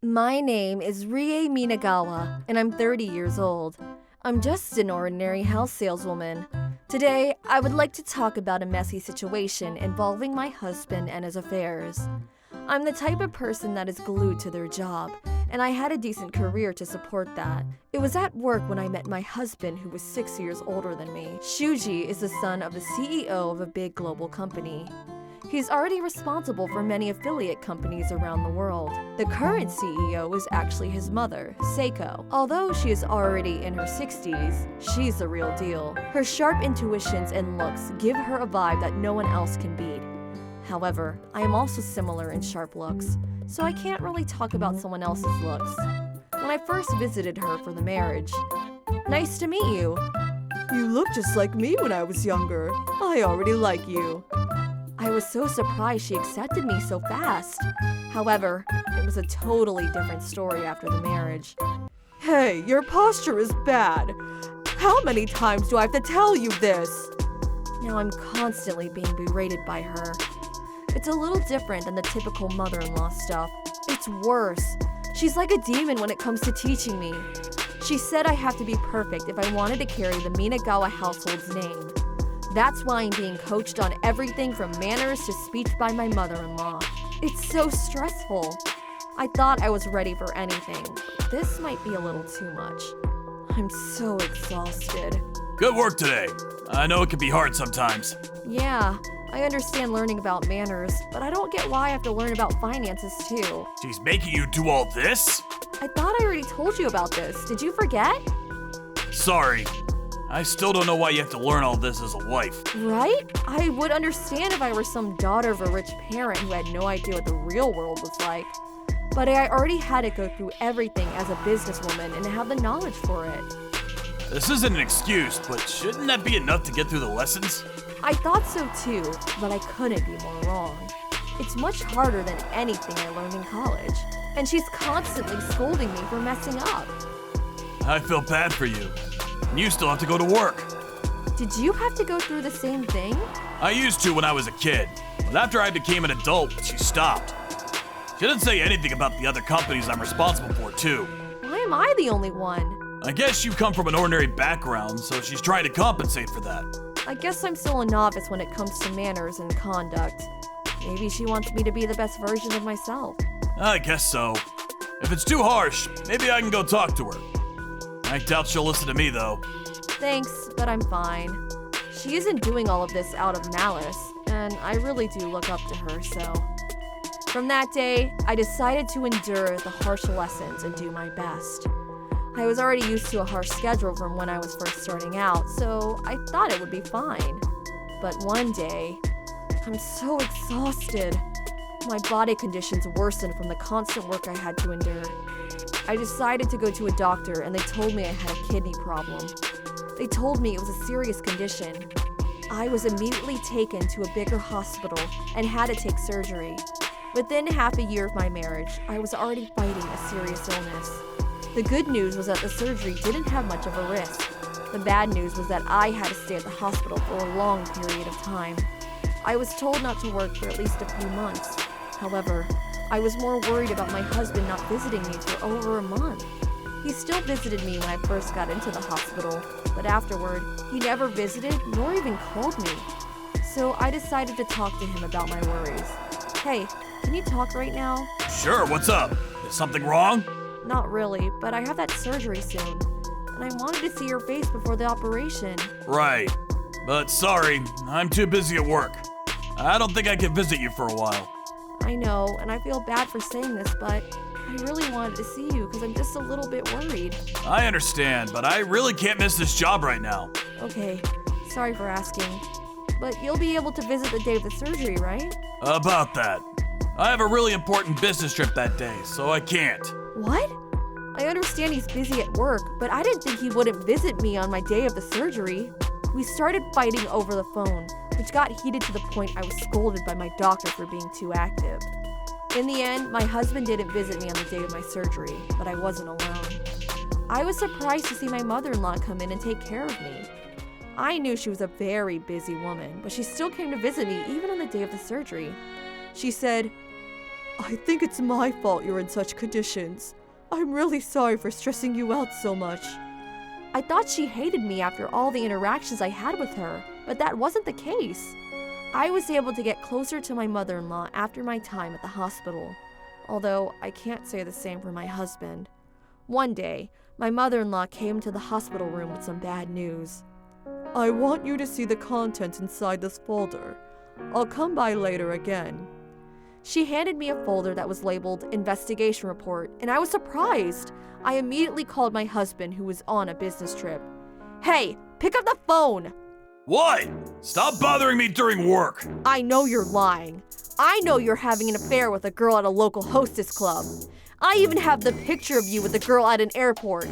My name is Rie Minagawa, and I'm 30 years old. I'm just an ordinary house saleswoman. Today, I would like to talk about a messy situation involving my husband and his affairs. I'm the type of person that is glued to their job, and I had a decent career to support that. It was at work when I met my husband, who was 6 years older than me. Shuji is the son of the CEO of a big global company. He's already responsible for many affiliate companies around the world. The current CEO is actually his mother, Seiko. Although she is already in her 60s, she's the real deal. Her sharp intuitions and looks give her a vibe that no one else can beat. However, I am also similar in sharp looks, so I can't really talk about someone else's looks. When I first visited her for the marriage, "Nice to meet you." "You look just like me when I was younger. I already like you." I was so surprised she accepted me so fast. However, it was a totally different story after the marriage. "Hey, your posture is bad. How many times do I have to tell you this?" Now I'm constantly being berated by her. It's a little different than the typical mother-in-law stuff. It's worse. She's like a demon when it comes to teaching me. She said I have to be perfect if I wanted to carry the Minagawa household's name. That's why I'm being coached on everything from manners to speech by my mother-in-law. It's so stressful. I thought I was ready for anything. This might be a little too much. I'm so exhausted. Good work today. I know it can be hard sometimes. Yeah, I understand learning about manners, but I don't get why I have to learn about finances too. She's making you do all this? I thought I already told you about this. Did you forget? Sorry. I still don't know why you have to learn all this as a wife. Right? I would understand if I were some daughter of a rich parent who had no idea what the real world was like. But I already had to go through everything as a businesswoman and have the knowledge for it. This isn't an excuse, but shouldn't that be enough to get through the lessons? I thought so too, but I couldn't be more wrong. It's much harder than anything I learned in college. And she's constantly scolding me for messing up. I feel bad for you. You still have to go to work. Did you have to go through the same thing? I used to when I was a kid, but after I became an adult, she stopped. She didn't say anything about the other companies I'm responsible for, too. Why am I the only one? I guess you come from an ordinary background, so she's trying to compensate for that. I guess I'm still a novice when it comes to manners and conduct. Maybe she wants me to be the best version of myself. I guess so. If it's too harsh, maybe I can go talk to her. I doubt she'll listen to me, though. Thanks, but I'm fine. She isn't doing all of this out of malice, and I really do look up to her, so. From that day, I decided to endure the harsh lessons and do my best. I was already used to a harsh schedule from when I was first starting out, so I thought it would be fine. But one day, I'm so exhausted. My body conditions worsened from the constant work I had to endure. I decided to go to a doctor, and they told me I had a kidney problem. They told me it was a serious condition. I was immediately taken to a bigger hospital and had to take surgery. Within half a year of my marriage, I was already fighting a serious illness. The good news was that the surgery didn't have much of a risk. The bad news was that I had to stay at the hospital for a long period of time. I was told not to work for at least a few months. However, I was more worried about my husband not visiting me for over a month. He still visited me when I first got into the hospital, but afterward, he never visited nor even called me. So I decided to talk to him about my worries. Hey, can you talk right now? Sure, what's up? Is something wrong? Not really, but I have that surgery soon, and I wanted to see your face before the operation. Right. But sorry, I'm too busy at work. I don't think I can visit you for a while. I know, and I feel bad for saying this, but I really wanted to see you because I'm just a little bit worried. I understand, but I really can't miss this job right now. Okay, sorry for asking. But you'll be able to visit the day of the surgery, right? About that. I have a really important business trip that day, so I can't. What? I understand he's busy at work, but I didn't think he wouldn't visit me on my day of the surgery. We started fighting over the phone, which got heated to the point I was scolded by my doctor for being too active. In the end, my husband didn't visit me on the day of my surgery, but I wasn't alone. I was surprised to see my mother-in-law come in and take care of me. I knew she was a very busy woman, but she still came to visit me even on the day of the surgery. She said, I think it's my fault you're in such conditions. I'm really sorry for stressing you out so much. I thought she hated me after all the interactions I had with her, but that wasn't the case. I was able to get closer to my mother-in-law after my time at the hospital, although I can't say the same for my husband. One day, my mother-in-law came to the hospital room with some bad news. I want you to see the contents inside this folder. I'll come by later again. She handed me a folder that was labeled Investigation Report, and I was surprised. I immediately called my husband, who was on a business trip. Hey, pick up the phone! What? Stop bothering me during work. I know you're lying. I know you're having an affair with a girl at a local hostess club. I even have the picture of you with a girl at an airport.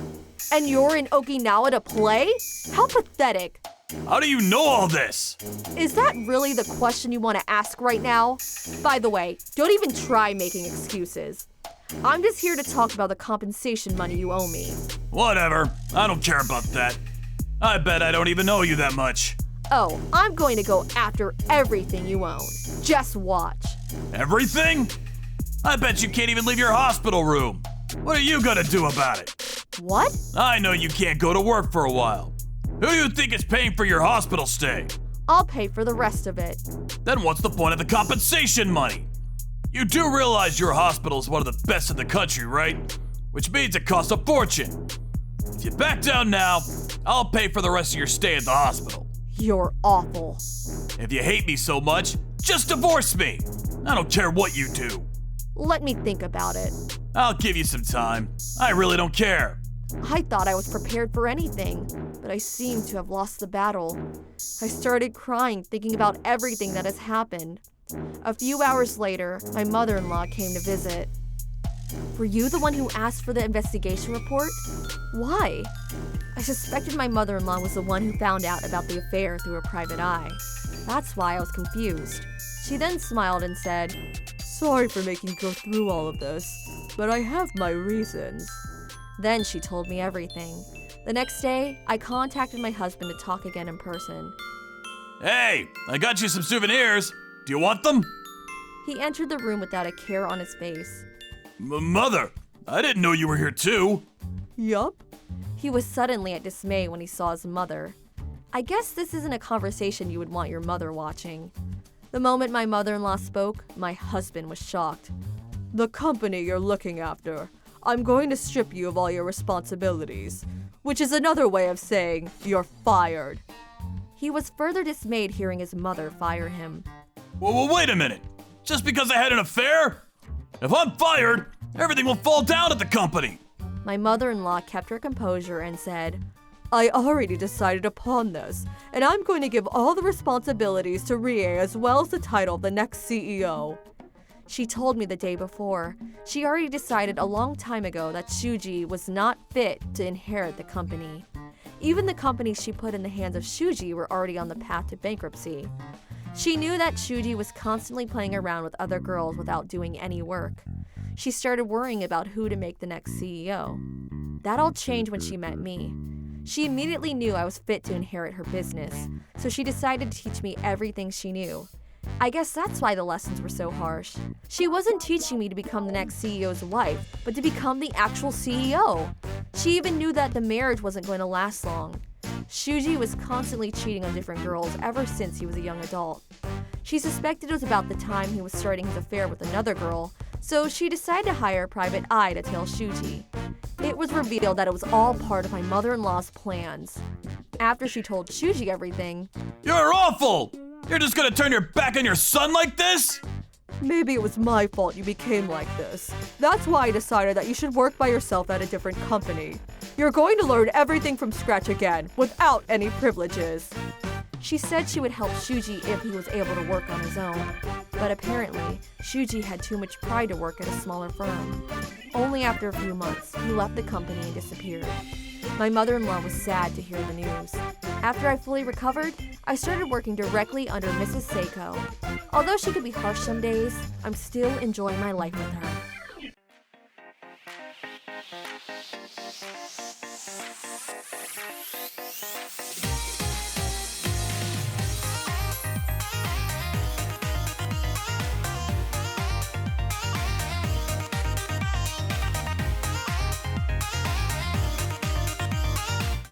And you're in Okinawa to play? How pathetic. How do you know all this? Is that really the question you want to ask right now? By the way, don't even try making excuses. I'm just here to talk about the compensation money you owe me. Whatever. I don't care about that. I bet I don't even know you that much. Oh, I'm going to go after everything you own. Just watch. Everything? I bet you can't even leave your hospital room. What are you gonna do about it? What? I know you can't go to work for a while. Who do you think is paying for your hospital stay? I'll pay for the rest of it. Then what's the point of the compensation money? You do realize your hospital is one of the best in the country, right? Which means it costs a fortune. If you back down now, I'll pay for the rest of your stay at the hospital. You're awful. If you hate me so much, just divorce me. I don't care what you do. Let me think about it. I'll give you some time. I really don't care. I thought I was prepared for anything, but I seem to have lost the battle. I started crying, thinking about everything that has happened. A few hours later, my mother-in-law came to visit. Were you the one who asked for the investigation report? Why? I suspected my mother-in-law was the one who found out about the affair through a private eye. That's why I was confused. She then smiled and said, Sorry for making you go through all of this, but I have my reasons. Then she told me everything. The next day, I contacted my husband to talk again in person. Hey, I got you some souvenirs. Do you want them? He entered the room without a care on his face. Mother, I didn't know you were here too. Yup. He was suddenly at dismay when he saw his mother. I guess this isn't a conversation you would want your mother watching. The moment my mother-in-law spoke, my husband was shocked. The company you're looking after. I'm going to strip you of all your responsibilities, which is another way of saying you're fired. He was further dismayed hearing his mother fire him. Well, wait a minute. Just because I had an affair? If I'm fired, everything will fall down at the company. My mother-in-law kept her composure and said, I already decided upon this, and I'm going to give all the responsibilities to Rie as well as the title of the next CEO. She told me the day before. She already decided a long time ago that Shuji was not fit to inherit the company. Even the companies she put in the hands of Shuji were already on the path to bankruptcy. She knew that Shuji was constantly playing around with other girls without doing any work. She started worrying about who to make the next CEO. That all changed when she met me. She immediately knew I was fit to inherit her business, so she decided to teach me everything she knew. I guess that's why the lessons were so harsh. She wasn't teaching me to become the next CEO's wife, but to become the actual CEO. She even knew that the marriage wasn't going to last long. Shuji was constantly cheating on different girls ever since he was a young adult. She suspected it was about the time he was starting his affair with another girl, so she decided to hire a private eye to tail Shuji. It was revealed that it was all part of my mother-in-law's plans. After she told Shuji everything, You're awful! You're just gonna turn your back on your son like this? Maybe it was my fault you became like this. That's why I decided that you should work by yourself at a different company. You're going to learn everything from scratch again, without any privileges. She said she would help Shuji if he was able to work on his own. But apparently, Shuji had too much pride to work at a smaller firm. Only after a few months, he left the company and disappeared. My mother-in-law was sad to hear the news. After I fully recovered, I started working directly under Mrs. Seiko. Although she could be harsh some days, I'm still enjoying my life with her.